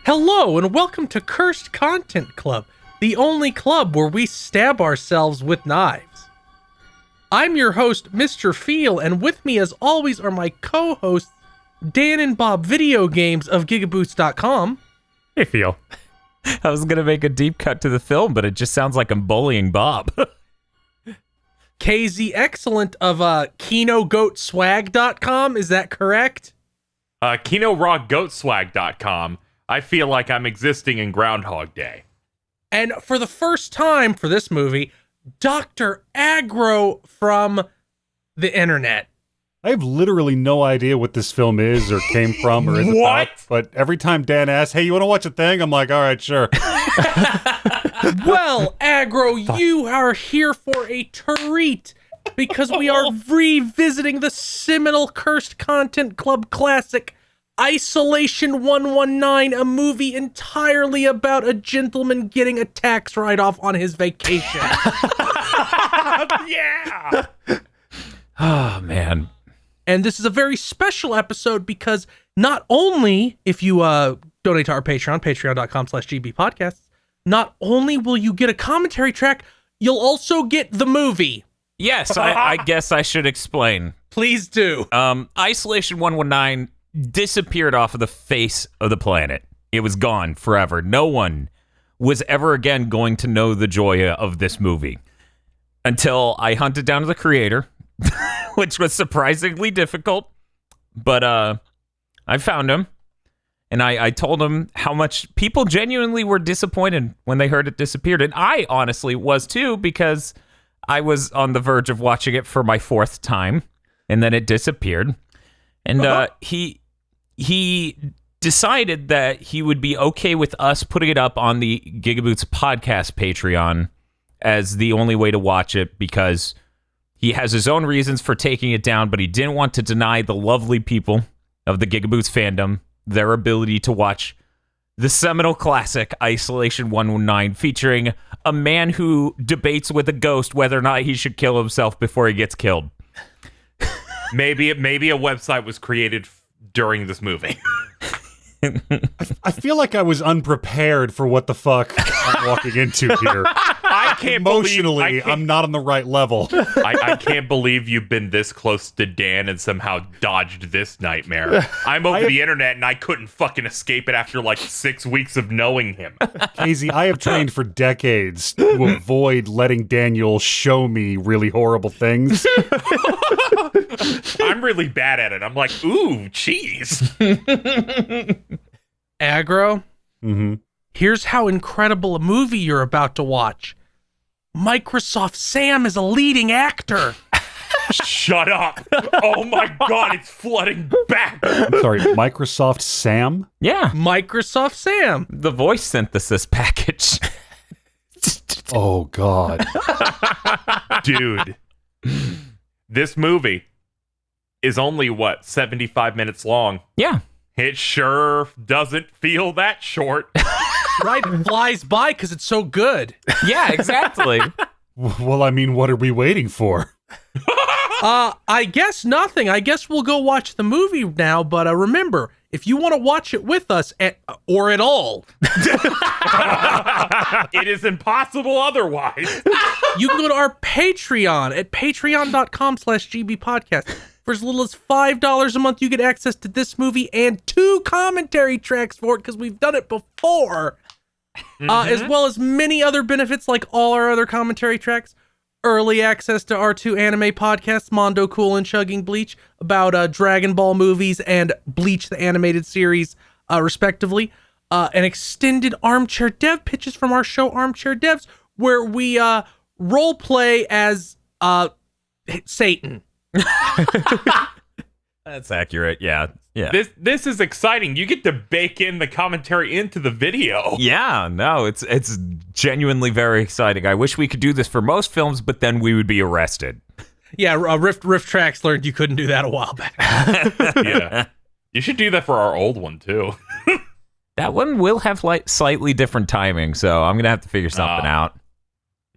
Hello and welcome to Cursed Content Club, the only club where we stab ourselves with knives. I'm your host, Mr. Feel, and with me as always are my co-hosts, Dan and Bob Video Games of GigaBoots.com. Hey, Feel. I was going to make a deep cut to the film, but it just sounds like I'm bullying Bob. KZ Excellent of KinoGoatSwag.com, is that correct? KinoRawGoatSwag.com. I feel like I'm existing in Groundhog Day. And for the first time for this movie, Dr. Aggro from the internet. I have literally no idea what this film is or came from or is about, but every time Dan asks, hey, you want to watch a thing? I'm like, all right, sure. Well, Aggro, you are here for a treat because we are revisiting the seminal Cursed Content Club classic, Isolation 119, a movie entirely about a gentleman getting a tax write-off on his vacation. Yeah! Oh, man. And this is a very special episode because not only, if you donate to our Patreon, patreon.com/gbpodcasts, not only will you get a commentary track, you'll also get the movie. Yes, I guess I should explain. Please do. Isolation 119 disappeared off of the face of the planet. It was gone forever. No one was ever again going to know the joy of this movie until I hunted down the creator, which was surprisingly difficult. But I found him, and I told him how much people genuinely were disappointed when they heard it disappeared. And I honestly was too, because I was on the verge of watching it for my fourth time, and then it disappeared. And he decided that he would be okay with us putting it up on the GigaBoots podcast Patreon as the only way to watch it, because he has his own reasons for taking it down, but he didn't want to deny the lovely people of the GigaBoots fandom their ability to watch the seminal classic Isolation 119, featuring a man who debates with a ghost whether or not he should kill himself before he gets killed. Maybe a website was created during this movie. I feel like I was unprepared for what the fuck I'm walking into here. Emotionally, I'm not on the right level. I can't believe you've been this close to Dan and somehow dodged this nightmare. I'm over the internet and I couldn't fucking escape it after like 6 weeks of knowing him. Casey, I have trained for decades to avoid letting Daniel show me really horrible things. I'm really bad at it. I'm like, ooh, cheese. Aggro, Mm-hmm. here's how incredible a movie you're about to watch. Microsoft Sam is a leading actor. Shut up. Oh my god, it's flooding back. I'm sorry, Microsoft Sam? Yeah, Microsoft Sam. the voice synthesis package. Oh, God. Dude, this movie is only, 75 minutes long? Yeah. It sure doesn't feel that short. Right? It flies by because it's so good. Yeah, exactly. Well, I mean, what are we waiting for? I guess nothing. I guess we'll go watch the movie now, but remember, if you want to watch it with us or at all, It is impossible otherwise. you can go to our Patreon at patreon.com/gbpodcast. For as little as $5 a month, you get access to this movie and 2 commentary tracks for it, because we've done it before. As well as many other benefits like all our other commentary tracks. Early access to our 2 anime podcasts, Mondo Cool and Chugging Bleach, about Dragon Ball movies and Bleach the animated series, respectively. And extended armchair dev pitches from our show Armchair Devs, where we role play as Satan. That's accurate. Yeah. This is exciting. You get to bake in the commentary into the video. Yeah, no, it's genuinely very exciting. I wish we could do this for most films, but then we would be arrested. Yeah, Rift Tracks learned you couldn't do that a while back. Yeah. You should do that for our old one, too. That one will have slightly different timing, so I'm going to have to figure something out.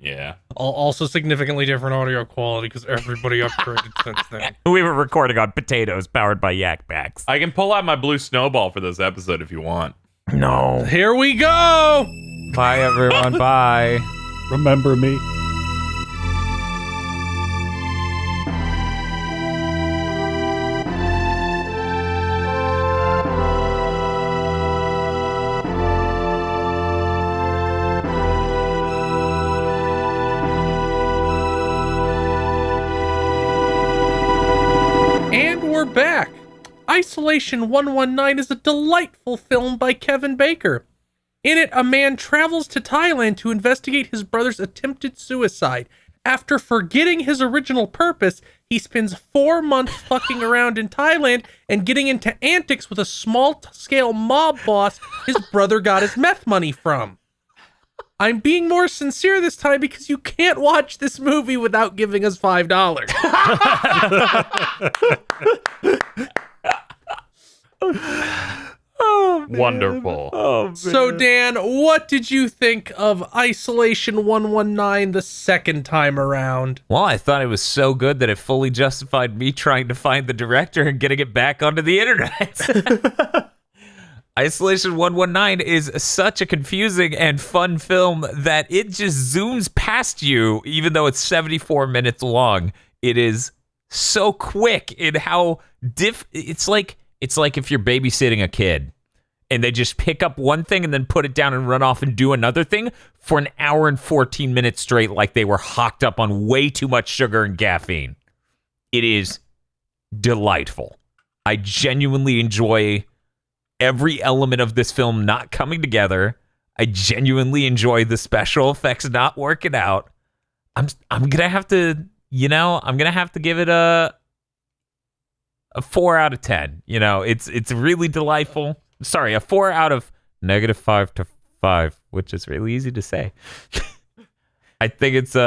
Yeah. Also significantly different audio quality because everybody upgraded since then. We were recording on potatoes powered by yak backs. I can pull out my blue snowball for this episode if you want. No. Here we go. Bye, everyone. Bye. Remember me. And we're back. Isolation 119 is a delightful film by Kevin Baker. In it, a man travels to Thailand to investigate his brother's attempted suicide. After forgetting his original purpose, he spends 4 months fucking around in Thailand and getting into antics with a small-scale mob boss his brother got his meth money from. I'm being more sincere this time because you can't watch this movie without giving us $5. Oh, man. Wonderful. Oh, man. So, Dan, what did you think of Isolation 119 the second time around? Well, I thought it was so good that it fully justified me trying to find the director and getting it back onto the internet. Isolation 119 is such a confusing and fun film that it just zooms past you, even though it's 74 minutes long. It is so quick in how it's like if you're babysitting a kid and they just pick up one thing and then put it down and run off and do another thing for an hour and 14 minutes straight, like they were hocked up on way too much sugar and caffeine. It is delightful. I genuinely enjoy every element of this film not coming together. I genuinely enjoy the special effects not working out. I'm gonna have to, I'm gonna have to give it a 4 out of 10. It's really delightful. Sorry, a 4 out of -5 to 5, which is really easy to say. I think it's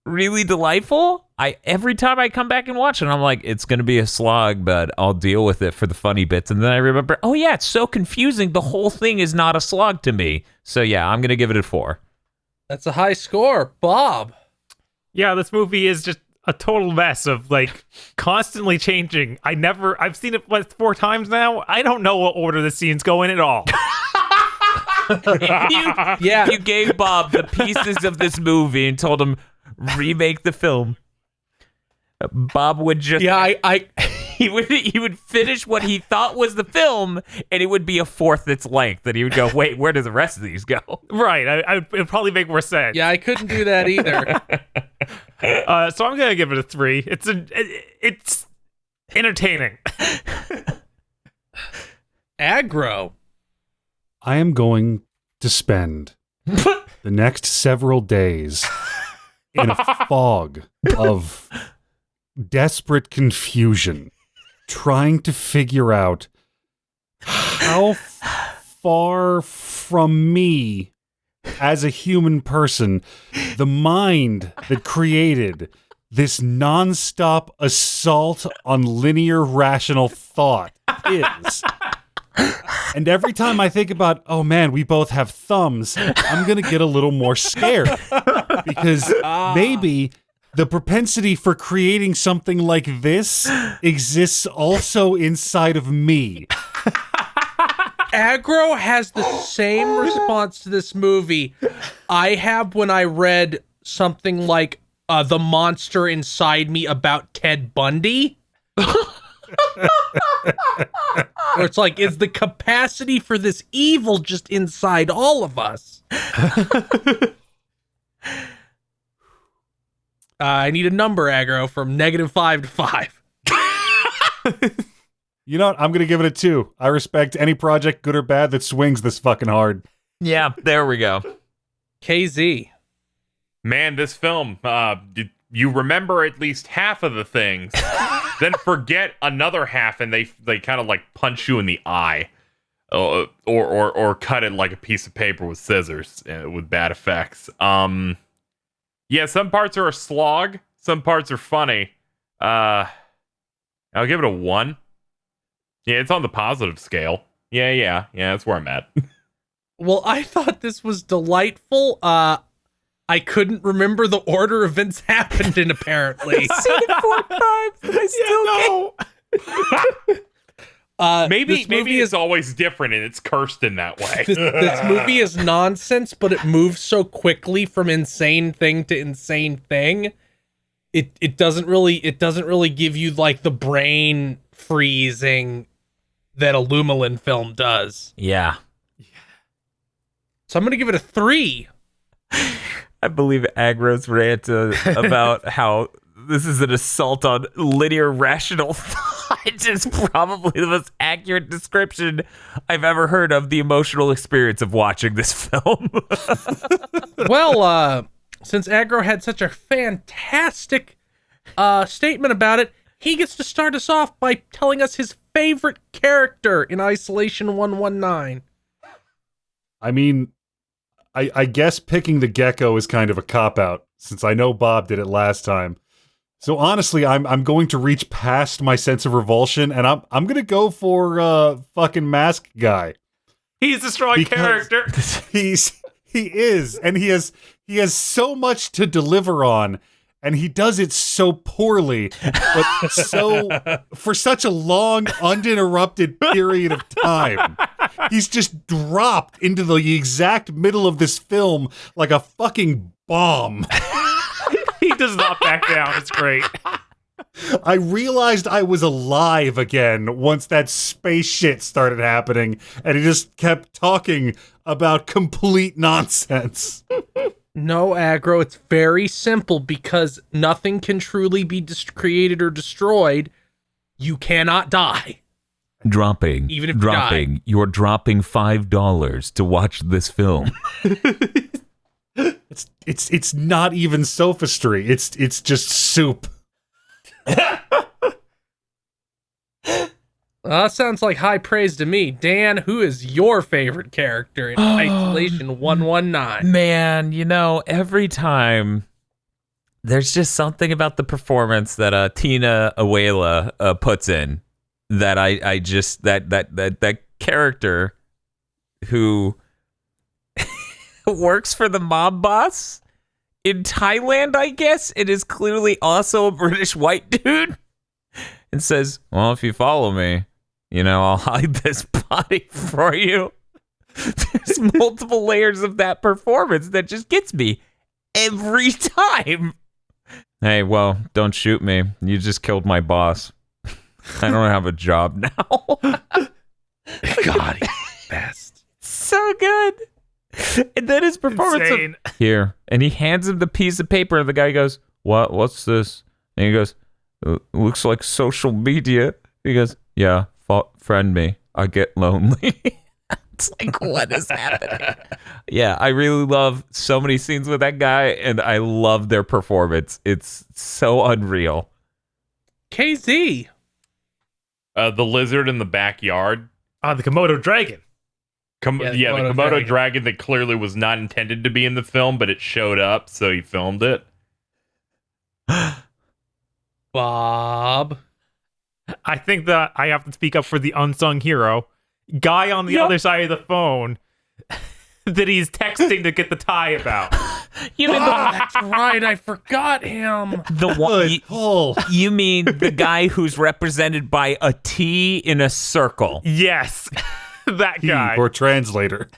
really delightful. Every time I come back and watch it, I'm like, it's going to be a slog, but I'll deal with it for the funny bits. And then I remember, oh yeah, it's so confusing. The whole thing is not a slog to me. So yeah, I'm going to give it a 4. That's a high score. Bob. Yeah, this movie is just a total mess of constantly changing. I've seen it 4 times now. I don't know what order the scenes go in at all. You gave Bob the pieces of this movie and told him, remake the film. Bob would just he would finish what he thought was the film, and it would be a fourth its length. And he would go, wait, where do the rest of these go? Right, it'd probably make more sense. Yeah, I couldn't do that either. So I'm gonna give it a 3. It's entertaining. Aggro. I am going to spend the next several days in a fog of desperate confusion, trying to figure out how far from me as a human person the mind that created this nonstop assault on linear rational thought is. And every time I think about, oh man, we both have thumbs, I'm going to get a little more scared. Because maybe the propensity for creating something like this exists also inside of me. Aggro has the same response to this movie I have when I read something like The Monster Inside Me about Ted Bundy. Where it's like, is the capacity for this evil just inside all of us? I need a number, Aggro, from -5 to 5. You know what? I'm going to give it a 2. I respect any project, good or bad, that swings this fucking hard. Yeah, there we go. KZ. Man, this film, you remember at least half of the things, then forget another half, and they kind of punch you in the eye, or cut it like a piece of paper with scissors with bad effects. Yeah, some parts are a slog, some parts are funny. I'll give it a 1. Yeah, it's on the positive scale. Yeah, that's where I'm at. Well, I thought this was delightful. I couldn't remember the order events happened in, apparently. I've seen it 4 times, and I still can't. Maybe this movie it's always different and it's cursed in that way. this movie is nonsense, but it moves so quickly from insane thing to insane thing. It doesn't really give you like the brain freezing that a Lumelin film does. Yeah. So I'm gonna give it a 3. I believe Aggro's rant about how this is an assault on linear rational thought is probably the most accurate description I've ever heard of the emotional experience of watching this film. Well, since Aggro had such a fantastic statement about it, he gets to start us off by telling us his favorite character in Isolation 119. I mean, I guess picking the gecko is kind of a cop-out, since I know Bob did it last time. So honestly, I'm going to reach past my sense of revulsion, and I'm gonna go for fucking Mask Guy. He's a strong character. He is, and he has so much to deliver on, and he does it so poorly, but for such a long, uninterrupted period of time. He's just dropped into the exact middle of this film like a fucking bomb. He does not back down. It's great. I realized I was alive again once that space shit started happening, and he just kept talking about complete nonsense. No, Aggro, it's very simple because nothing can truly be created or destroyed. You cannot die. Dropping. Even if you die. You're dropping $5 to watch this film. It's not even sophistry. It's just soup. Sounds like high praise to me. Dan, who is your favorite character in Isolation 119? Man, every time there's just something about the performance that Tina Abuela puts in that I just that character who works for the mob boss in Thailand, I guess. It is clearly also a British white dude and says, well, if you follow me, I'll hide this body for you. There's multiple layers of that performance that just gets me every time. Hey, well, don't shoot me. You just killed my boss. I don't have a job now. God, he's best. So good. And then his performance of, here, and he hands him the piece of paper, and the guy goes, what's this? And he goes, looks like social media. He goes, yeah, friend me. I get lonely. It's like, what is happening? Yeah, I really love so many scenes with that guy, and I love their performance. It's so unreal. KZ. The lizard in the backyard. The Komodo dragon. The Komodo dragon that clearly was not intended to be in the film, but it showed up, so he filmed it. Bob. I think that I have to speak up for the unsung hero. Guy on the other side of the phone that he's texting to get the tie about. You mean that's right, I forgot him. The one you mean the guy who's represented by a T in a circle? Yes. That guy. Or translator.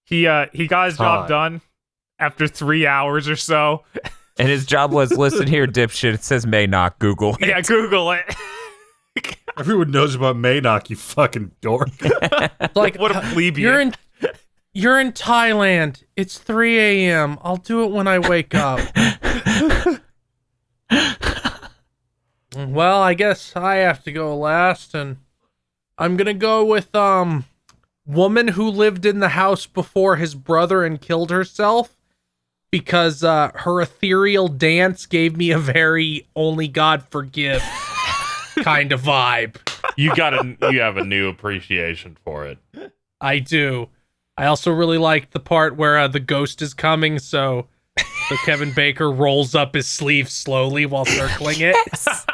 He got his job done after 3 hours or so. And his job was, listen here, dipshit, it says may not Google it. Yeah, Google it. Everyone knows about Maynok, you fucking dork. Like, what a plebeian. You're in Thailand. It's 3 a.m. I'll do it when I wake up. Well, I guess I have to go last, and I'm gonna go with woman who lived in the house before his brother and killed herself, because her ethereal dance gave me a very only God forgive kind of vibe. You have a new appreciation for it. I do. I also really like the part where the ghost is coming, so Kevin Baker rolls up his sleeve slowly while circling it. Yes.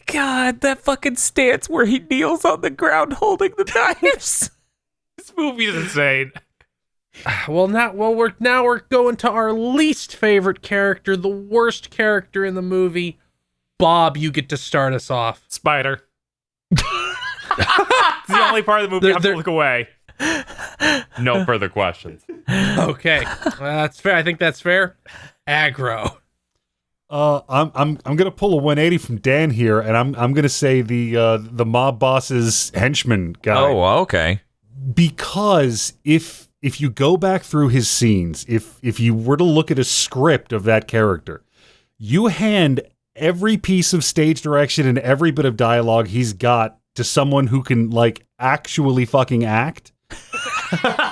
God, that fucking stance where he kneels on the ground holding the knives. This movie is insane. We're going to our least favorite character, the worst character in the movie, Bob, you get to start us off. Spider. It's the only part of the movie I have to look away. No further questions. Okay, that's fair. I think that's fair. Aggro. I'm gonna pull a 180 from Dan here, and I'm gonna say the mob boss's henchman guy. Oh, okay. Because if you go back through his scenes, if you were to look at a script of that character, you hand every piece of stage direction and every bit of dialogue he's got to someone who can like actually fucking act.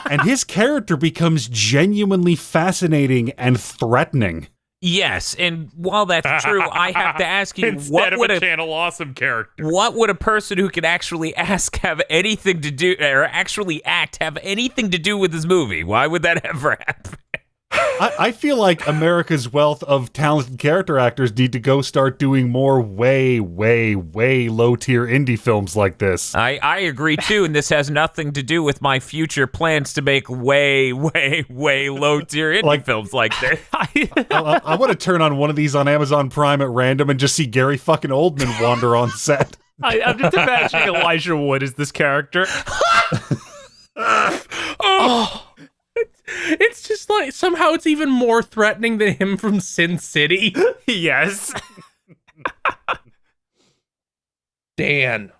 And his character becomes genuinely fascinating and threatening. Yes, and while that's true, I have to ask you, Instead of a Channel Awesome character. what would a person who can actually ask have anything to do, or actually act have anything to do with this movie? Why would that ever happen? I feel like America's wealth of talented character actors need to go start doing more way, way, way low-tier indie films like this. I agree, too, and this has nothing to do with my future plans to make way, way, way low-tier indie films like this. I want to turn on one of these on Amazon Prime at random and just see Gary fucking Oldman wander on set. I'm just imagining Elijah Wood as this character. Oh, it's just like somehow it's even more threatening than him from Sin City. Yes. Dan.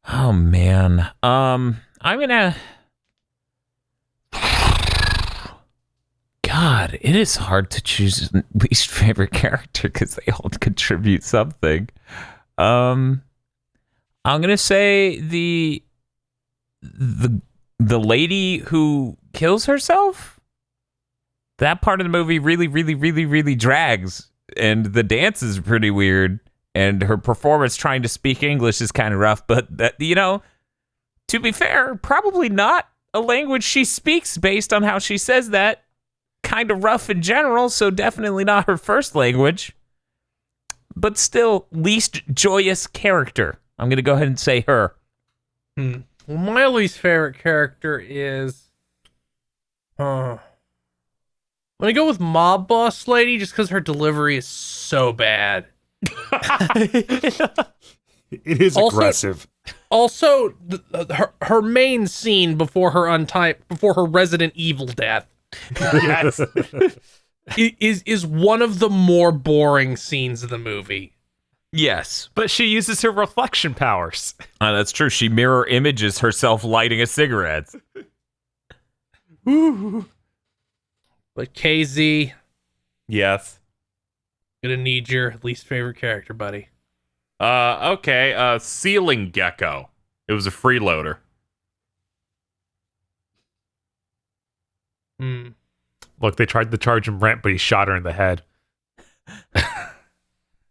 Oh, man. I'm gonna... God, it is hard to choose least favorite character because they all contribute something. I'm gonna say the lady who kills herself. That part of the movie really, really, really, really drags, and the dance is pretty weird, and her performance trying to speak English is kind of rough. But that, to be fair, probably not a language she speaks based on how she says that. Kind of rough in general, so definitely not her first language. But still, least joyous character. I'm going to go ahead and say her. Well, my least favorite character is... I'm going to go with Mob Boss Lady just because her delivery is so bad. It is aggressive. Also, her main scene before her Resident Evil death. Yes. is one of the more boring scenes of the movie. Yes. But she uses her reflection powers. That's true. She mirror images herself lighting a cigarette. But KZ, Yes. gonna need your least favorite character, buddy. Okay. Ceiling Gecko. It was a freeloader. Look, they tried to charge him rent, but he shot her in the head. I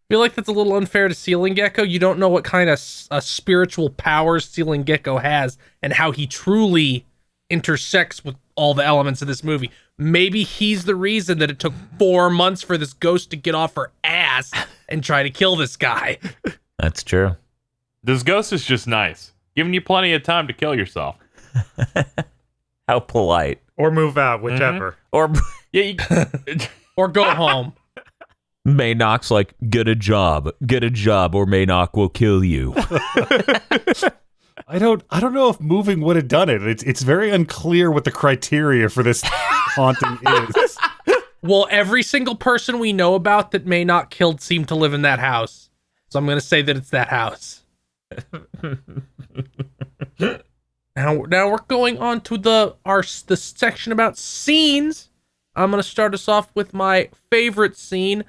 feel like that's a little unfair to Ceiling Gecko. You don't know what kind of spiritual powers Ceiling Gecko has and how he truly intersects with all the elements of this movie. Maybe he's the reason that it took 4 months for this ghost to get off her ass and try to kill this guy. That's true. This ghost is just nice, giving you plenty of time to kill yourself. How polite. Or move out, whichever. Or Or go home. Maynock's like, get a job, or Maynock will kill you. I don't know if moving would have done it. It's very unclear what the criteria for this haunting is. Well, every single person we know about that Maynock killed seemed to live in that house. So I'm going to say that it's that house. Now we're going on to the section about scenes. I'm going to start us off with my favorite scene.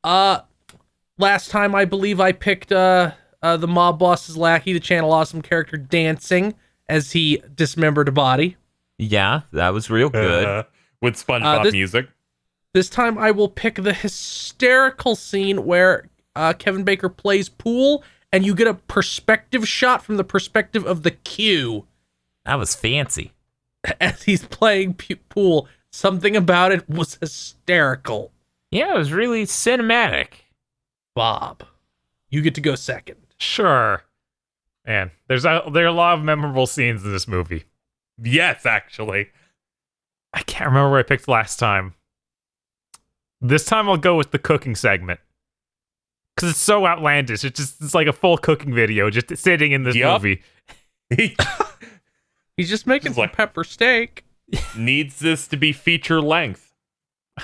Last time I believe I picked the mob boss's lackey, the Channel Awesome character, dancing as he dismembered a body. Yeah, that was real good. With SpongeBob music. This time I will pick the hysterical scene where Kevin Bacon plays pool and you get a perspective shot from the perspective of the Q That was fancy. as he's playing pool. Something about it was hysterical. Yeah, it was really cinematic. Bob, you get to go second. Sure. Man, there are a lot of memorable scenes in this movie. Yes, actually. I can't remember what I picked last time. This time I'll go with the cooking segment. because it's so outlandish. It's like a full cooking video just sitting in this Yup. movie. He's just making It's some like- pepper steak. Needs this to be feature length.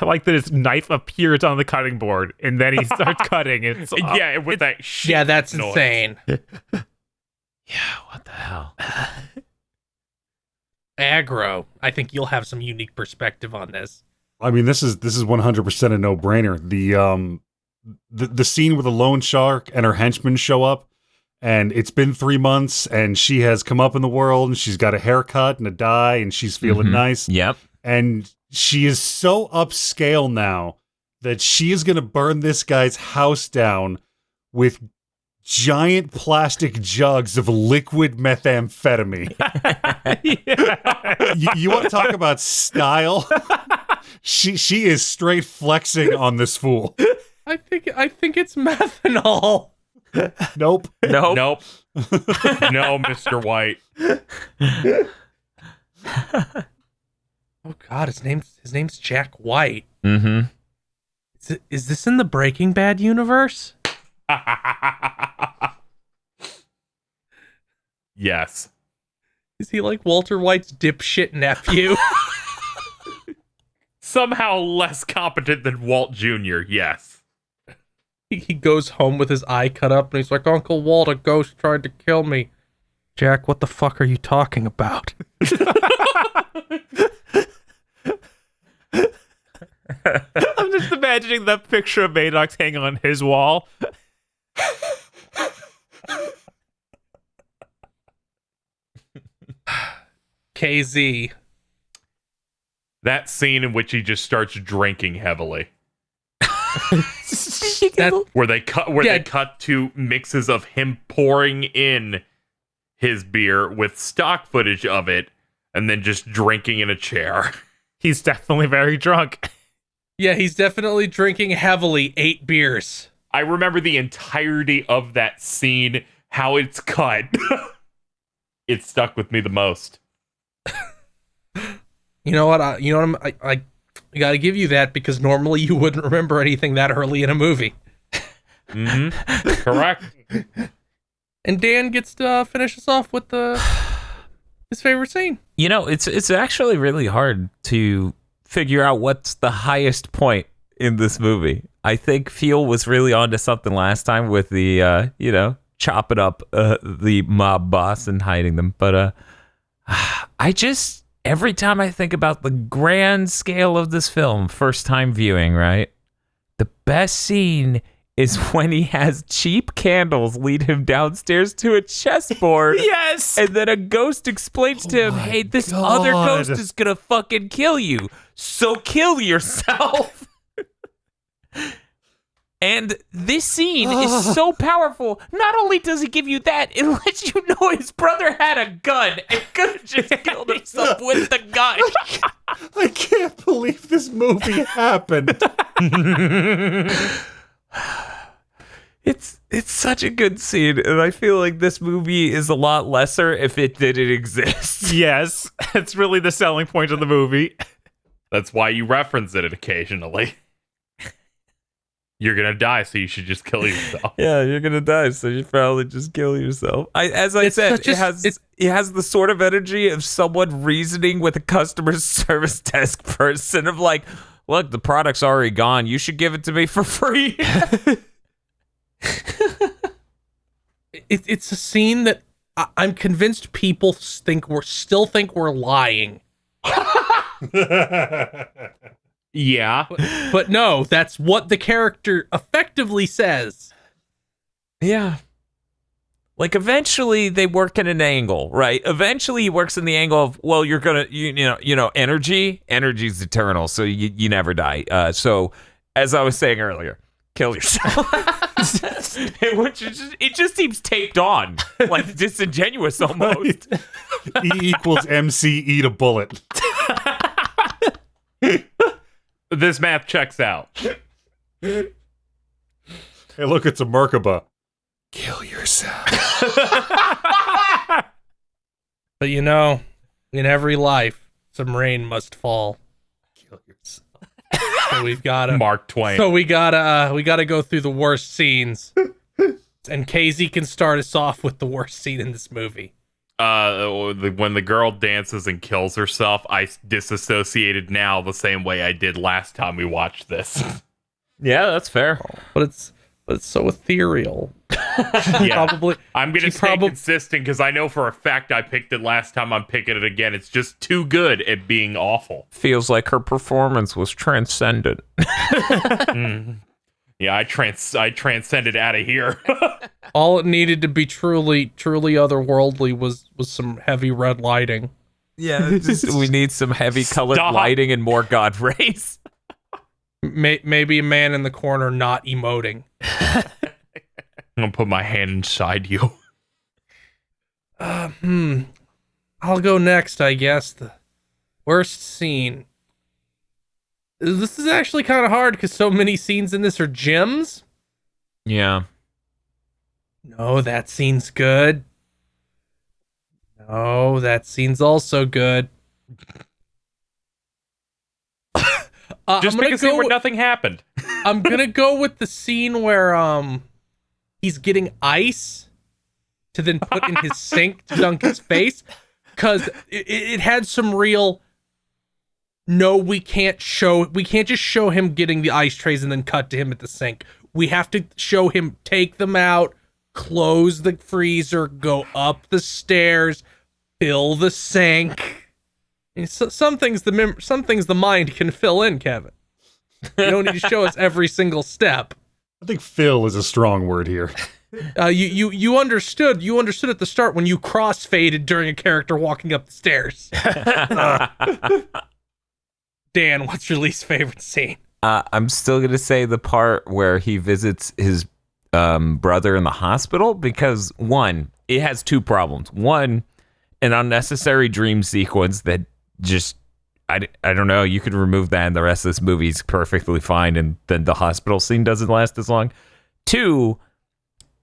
I like that his knife appears on the cutting board and then he starts cutting. It's Yeah, with that shit. Yeah, that's noise. insane. Yeah, what the hell? Aggro. I think you'll have some unique perspective on this. I mean, this is 100% a no-brainer. The scene where the loan shark and her henchmen show up, and it's been 3 months, and she has come up in the world, and she's got a haircut and a dye, and she's feeling Mhm. nice. Yep. And she is so upscale now that she is going to burn this guy's house down with giant plastic jugs of liquid methamphetamine. You want to talk about style? She is straight flexing on this fool. I think it's methanol. Nope. Nope. Nope. No, Mr. White. Oh God, his name's Jack White. Mm-hmm. Is this in the Breaking Bad universe? Yes. Is he like Walter White's dipshit nephew? Somehow less competent than Walt Jr., yes. He goes home with his eye cut up and he's like, Uncle Walt, a ghost tried to kill me. Jack, what the fuck are you talking about? I'm just imagining that picture of Maddox hanging on his wall. KZ. That scene in which he just starts drinking heavily. That, Where they cut to mixes of him pouring in his beer with stock footage of it and then just drinking in a chair. He's definitely very drunk. yeah, he's definitely drinking heavily 8 beers. I remember the entirety of that scene, how it's cut. It stuck with me the most. You know what? I gotta give you that because normally you wouldn't remember anything that early in a movie. Mm-hmm. Correct. And Dan gets to finish us off with his favorite scene. You know, it's actually really hard to figure out what's the highest point in this movie. I think Feel was really onto something last time with the chopping up the mob boss and hiding them. But I just, every time I think about the grand scale of this film, first time viewing, right? The best scene is when he has cheap candles lead him downstairs to a chessboard. Yes! And then a ghost explains to him, my hey, this other God. ghost is gonna fucking kill you. So kill yourself. And this scene is so powerful. Not only does it give you that, it lets you know his brother had a gun and could have just killed himself with the gun. I can't believe this movie happened. It's such a good scene, and I feel like this movie is a lot lesser if it didn't exist. Yes, it's really the selling point of the movie. That's why you reference it occasionally. You're gonna die, so you should just kill yourself. Yeah, you're gonna die, so you probably just kill yourself. As I It's said, such a- it has the sort of energy of someone reasoning with a customer service desk person of like, look, the product's already gone. You should give it to me for free. It's a scene that I'm convinced people think we're lying. Yeah. But no, that's what the character effectively says. Yeah. Like eventually they work in an angle, right? Eventually he works in the angle of, well, you're gonna, energy's eternal, so you never die. So as I was saying earlier, kill yourself. It just seems taped on, like disingenuous almost. E equals MC, eat a bullet. This math checks out. Hey, look, it's a Merkaba. Kill yourself. But in every life, some rain must fall. Kill yourself. So we've got Mark Twain. So we gotta go through the worst scenes, and KZ can start us off with the worst scene in this movie. When the girl dances and kills herself, I disassociated now the same way I did last time we watched this. Yeah, that's fair. But it's so ethereal. Yeah. Probably. I'm gonna stay consistent because I know for a fact I picked it last time. I'm picking it again. It's just too good at being awful. Feels like her performance was transcendent. Yeah, I transcended out of here. All it needed to be truly otherworldly was some heavy red lighting. Yeah, we need some heavy colored lighting and more god rays. Maybe a man in the corner not emoting. I'm gonna put my hand inside you. I'll go next, I guess. The worst scene. This is actually kind of hard because so many scenes in this are gyms. Yeah. No, that scene's good. No, that scene's also good. Just pick a scene where nothing happened. I'm gonna go with the scene where he's getting ice to then put in his sink to dunk his face, because it had some real. No, we can't just show him getting the ice trays and then cut to him at the sink. We have to show him take them out, close the freezer, go up the stairs, fill the sink. Some things the mind can fill in, Kevin. You don't need to show us every single step. I think "fill" is a strong word here. You understood at the start when you crossfaded during a character walking up the stairs. Dan, what's your least favorite scene? I'm still going to say the part where he visits his brother in the hospital, because one, it has two problems. One, an unnecessary dream sequence that just, I don't know, you could remove that and the rest of this movie's perfectly fine, and then the hospital scene doesn't last as long. Two,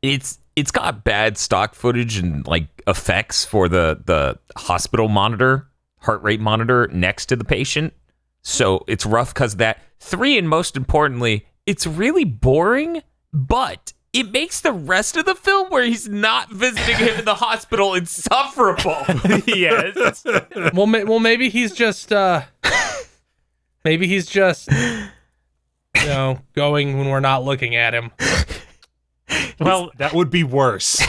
it's got bad stock footage and like effects for the hospital monitor, heart rate monitor next to the patient. So it's rough because of that. Three, and most importantly, it's really boring, but it makes the rest of the film where he's not visiting him in the hospital insufferable. Yes. Well, maybe he's just going when we're not looking at him. Well, That would be worse.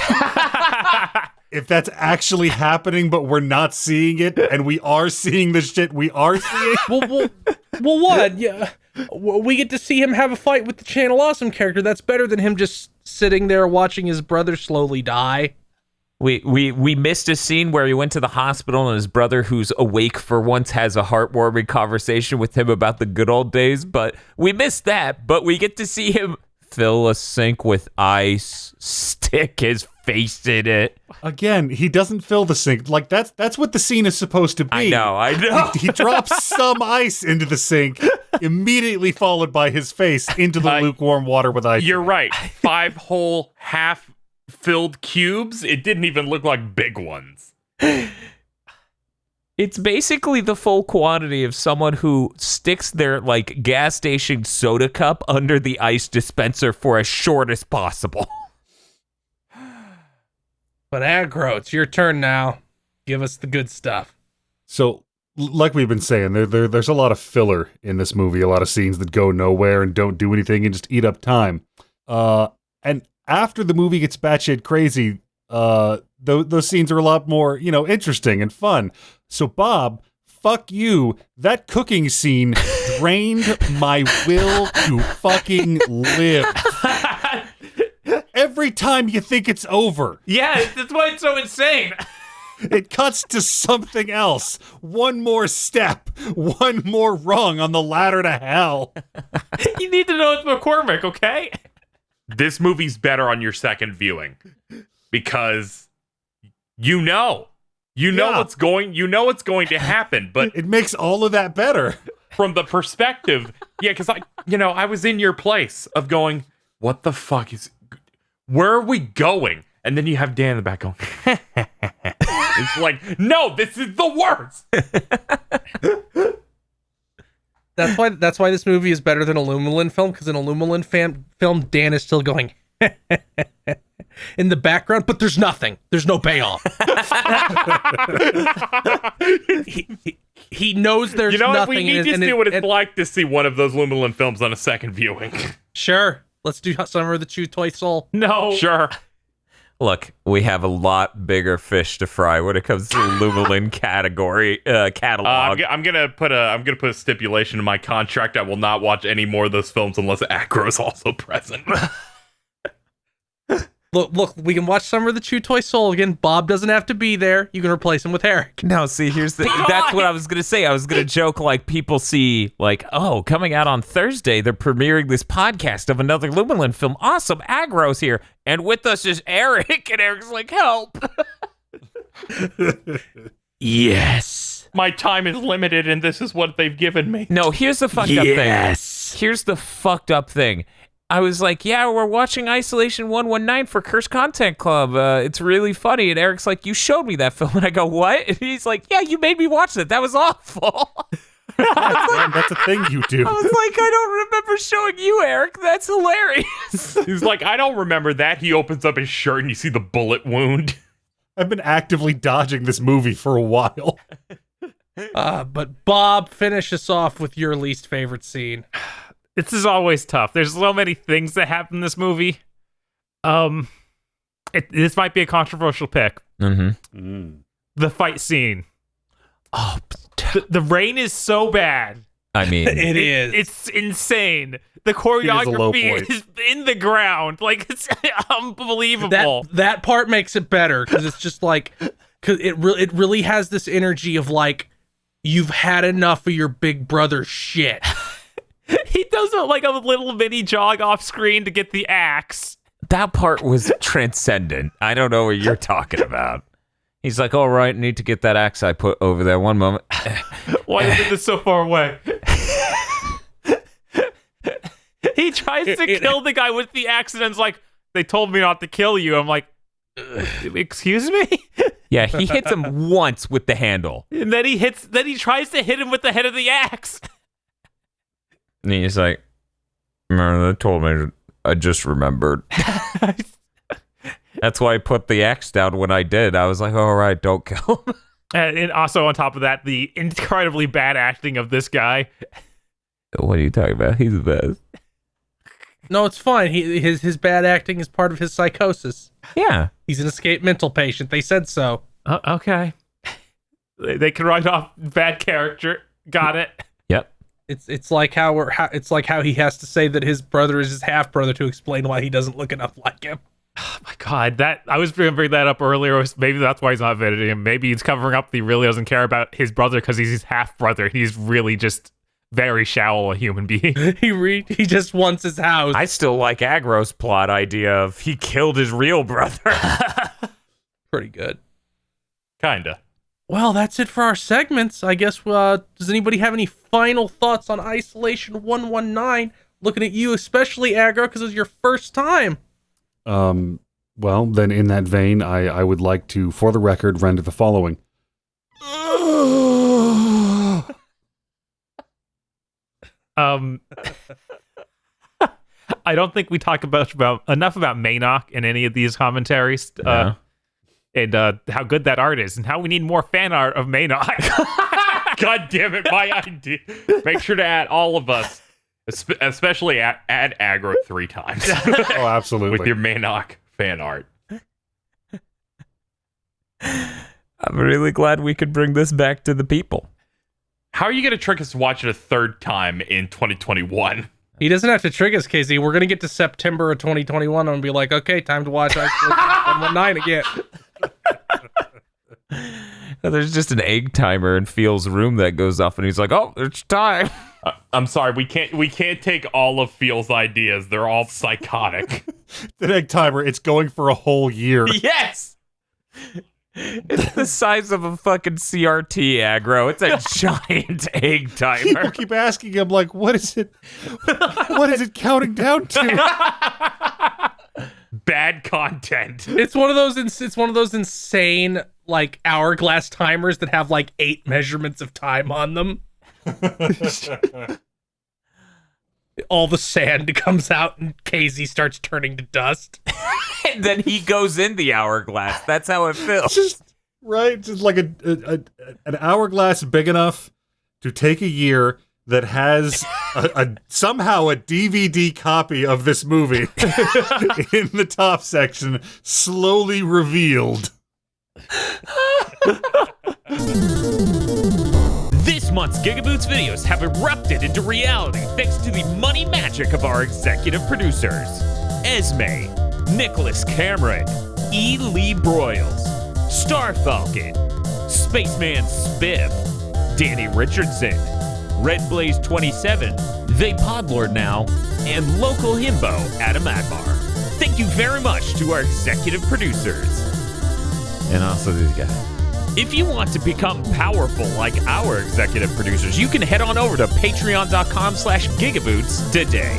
If that's actually happening, but we're not seeing it, and we are seeing the shit we are seeing. Well, what? Yeah, we get to see him have a fight with the Channel Awesome character. That's better than him just sitting there watching his brother slowly die. We missed a scene where he went to the hospital and his brother, who's awake for once, has a heartwarming conversation with him about the good old days, but we missed that. But we get to see him fill a sink with ice, stick his face in it. Again, he doesn't fill the sink. Like, that's what the scene is supposed to be. I know. He drops some ice into the sink, immediately followed by his face into the lukewarm water with ice. You're right. 5 whole half-filled cubes. It didn't even look like big ones. It's basically the full quantity of someone who sticks their like gas station soda cup under the ice dispenser for as short as possible. But Aggro, it's your turn now. Give us the good stuff. So, like we've been saying, there's a lot of filler in this movie, a lot of scenes that go nowhere and don't do anything and just eat up time. And after the movie gets batshit crazy, those scenes are a lot more, interesting and fun. So, Bob, fuck you. That cooking scene drained my will to fucking live. Every time you think it's over, yeah, that's why it's so insane. it cuts to something else. One more step, one more rung on the ladder to hell. You need to know it's McCormick, okay? This movie's better on your second viewing because you know what's going to happen, but it makes all of that better. From the perspective, because I was in your place of going, what the fuck where are we going? And then you have Dan in the back going, it's like, no, this is the worst. That's why this movie is better than a Lumelin film, because in a Lumelin film, Dan is still going in the background, but there's nothing. There's no payoff. he knows there's You know what? nothing. We need to see what it's like to see one of those Lumelin films on a second viewing. Sure. Let's do Summer of the Chew Toy Soul. No. Sure. Look, we have a lot bigger fish to fry when it comes to the Lumelin category catalog. I'm gonna put a stipulation in my contract. I will not watch any more of those films unless Aggro is also present. Look, we can watch Summer of the Chew Toy Soul again. Bob doesn't have to be there. You can replace him with Eric. No, see, that's what I was gonna say. I was gonna joke, like, people see, like, oh, coming out on Thursday, they're premiering this podcast of another Lumelin film. Awesome, Aggro's here, and with us is Eric, and Eric's like, help. Yes. My time is limited, and this is what they've given me. No, here's the fucked up thing. Here's the fucked up thing. I was like, yeah, we're watching Isolation 119 for Curse Content Club. It's really funny. And Eric's like, you showed me that film. And I go, what? And he's like, yeah, you made me watch it. That was awful. Man, that's a thing you do. I was like, I don't remember showing you, Eric. That's hilarious. He's like, I don't remember that. He opens up his shirt, and you see the bullet wound. I've been actively dodging this movie for a while. But Bob, finish us off with your least favorite scene. This is always tough. There's so many things that happen in this movie. This might be a controversial pick. Mm-hmm. The fight scene. Oh, The rain is so bad. I mean, It's insane. The It is a low choreography point. is in the ground. Like, it's unbelievable. That part makes it better, because it's just like, because it really has this energy of like, you've had enough of your big brother shit. He does like a little mini jog off screen to get the axe. that part was transcendent. I don't know what you're talking about. He's like, all right, need to get that axe I put over there. One moment. Why is this so far away? He tries to kill the guy with the axe and then's like, they told me not to kill you. I'm like, excuse me? Yeah, he hits him once with the handle. And then he tries to hit him with the head of the axe. And he's like, remember, they told me, I just remembered. That's why I put the axe down when I did. I was like, all right, don't kill him. And also on top of that, the incredibly bad acting of this guy. What are you talking about? He's the best. No, it's fine. His bad acting is part of his psychosis. Yeah. He's an escaped mental patient. They said so. Okay. They can write off bad character. Got it. Yep. It's like how he has to say that his brother is his half brother to explain why he doesn't look enough like him. Oh my God, I was going to bring that up earlier. Maybe that's why he's not visiting him. Maybe he's covering up that he really doesn't care about his brother because he's his half brother. He's really just very shallow a human being. He just wants his house. I still like Aggro's plot idea of he killed his real brother. Pretty good. Kinda. Well, that's it for our segments. I guess, does anybody have any final thoughts on Isolation 119? Looking at you, especially, Aggro, because it's your first time. Well, then in that vein, I would like to, for the record, render the following. I don't think we talk about enough about Maynok in any of these commentaries. Yeah. And how good that art is, and how we need more fan art of Maynok. God damn it, my idea. Make sure to add all of us, especially add Aggro 3 times. Oh, absolutely. With your Maynok fan art. I'm really glad we could bring this back to the people. How are you going to trick us to watch it a third time in 2021? He doesn't have to trick us, Casey. We're going to get to September of 2021 and be like, okay, time to watch Isolation 119 again. There's just an egg timer in Phil's room that goes off, and he's like, "Oh, it's time." I'm sorry, we can't take all of Phil's ideas. They're all psychotic. The egg timer, it's going for a whole year. Yes, it's the size of a fucking CRT, Aggro. It's a giant egg timer. People keep asking him, like, what is it? What is it counting down to? Bad content. It's one of those insane like hourglass timers that have like 8 measurements of time on them. all the sand comes out and Casey starts turning to dust. And then he goes in the hourglass. That's how it feels. Just like an hourglass big enough to take a year that has somehow a DVD copy of this movie in the top section, slowly revealed. This month's GigaBoots videos have erupted into reality thanks to the money magic of our executive producers. Esme, Nicholas Cameron, E. Lee Broyles, Star Falcon, Spaceman Spiff, Danny Richardson, Red Blaze 27, They Podlord Now, and local himbo Adam Admar. Thank you very much to our executive producers. And also these guys. If you want to become powerful like our executive producers, you can head on over to patreon.com/gigaboots today.